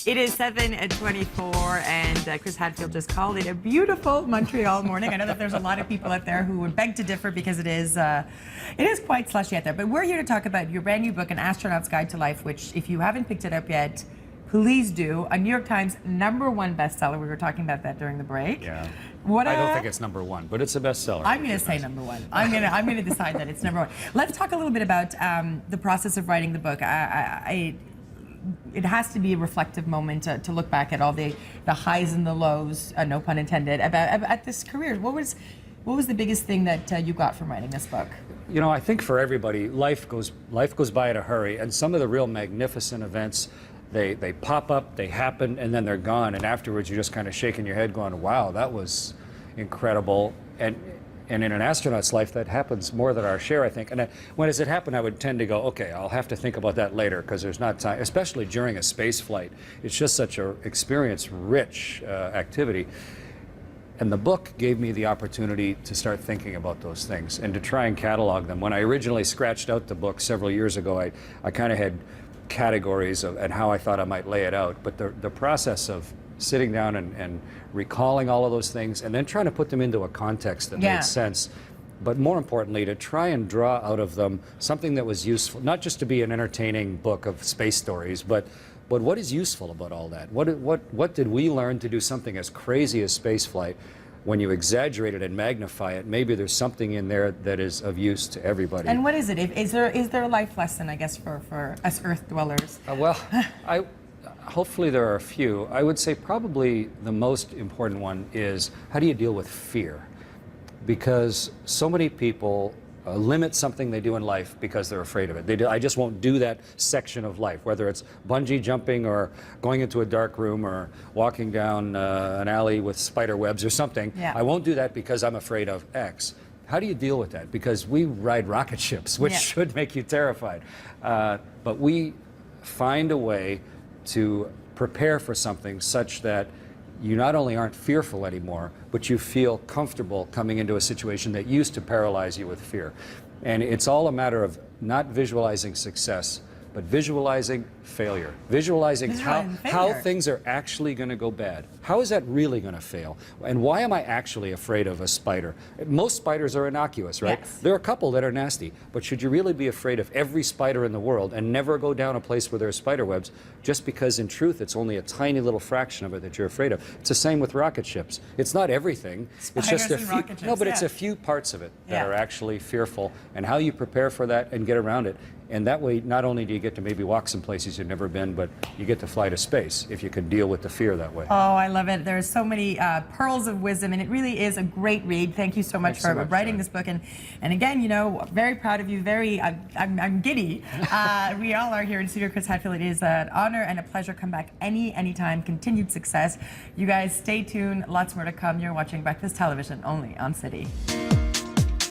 It is 7:24, and Chris Hadfield just called it a beautiful Montreal morning. I know that there's a lot of people out there who would beg to differ because it is quite slushy out there. But we're here to talk about your brand new book, An Astronaut's Guide to Life, which, if you haven't picked it up yet, please do. A New York Times #1 bestseller. We were talking about that during the break. Yeah. I don't think it's #1, but it's a bestseller. I'm going to say #1. I'm going to decide that it's #1. Let's talk a little bit about the process of writing the book. It has to be a reflective moment to look back at all the highs and the lows, no pun intended, at this career. What was the biggest thing that you got from writing this book? You know, I think for everybody, life goes by in a hurry, and some of the real magnificent events, they pop up, they happen, and then they're gone, and afterwards you're just kind of shaking your head going, wow, that was incredible. And in an astronaut's life, that happens more than our share, I think. And when does it happen, I would tend to go, okay, I'll have to think about that later, because there's not time, especially during a space flight. It's just such a experience-rich activity. And the book gave me the opportunity to start thinking about those things and to try and catalog them. When I originally scratched out the book several years ago, I kind of had categories and how I thought I might lay it out. But the process of sitting down and recalling all of those things and then trying to put them into a context that made sense, but more importantly, to try and draw out of them something that was useful, not just to be an entertaining book of space stories, but what is useful about all that? What did we learn to do something as crazy as spaceflight? When you exaggerate it and magnify it, maybe there's something in there that is of use to everybody. And what is it? Is there a life lesson, I guess, for us Earth dwellers? Hopefully there are a few. I would say probably the most important one is, how do you deal with fear? Because so many people limit something they do in life because they're afraid of it. I just won't do that section of life, whether it's bungee jumping or going into a dark room or walking down an alley with spider webs or something. I won't do that because I'm afraid of X. How do you deal with that? Because we ride rocket ships, which should make you terrified. But we find a way to prepare for something such that you not only aren't fearful anymore, but you feel comfortable coming into a situation that used to paralyze you with fear. And it's all a matter of not visualizing success, but visualizing failure. Visualizing how things are actually going to go bad. How is that really going to fail? And why am I actually afraid of a spider? Most spiders are innocuous, right? Yes. There are a couple that are nasty, but should you really be afraid of every spider in the world and never go down a place where there are spider webs just because in truth it's only a tiny little fraction of it that you're afraid of? It's the same with rocket ships. It's not everything. Spiders it's just a and few, rocket ships, no, but it's a few parts of it that are actually fearful, and how you prepare for that and get around it. And that way, not only do you get to maybe walk some places you've never been, but you get to fly to space if you can deal with the fear that way. Oh, I love it. There's so many pearls of wisdom, and it really is a great read. Thank you so much for writing this book. And again, you know, very proud of you. I'm giddy. We all are here in studio. Chris Hadfield, it is an honor and a pleasure. Come back anytime. Continued success. You guys stay tuned. Lots more to come. You're watching Breakfast Television only on City.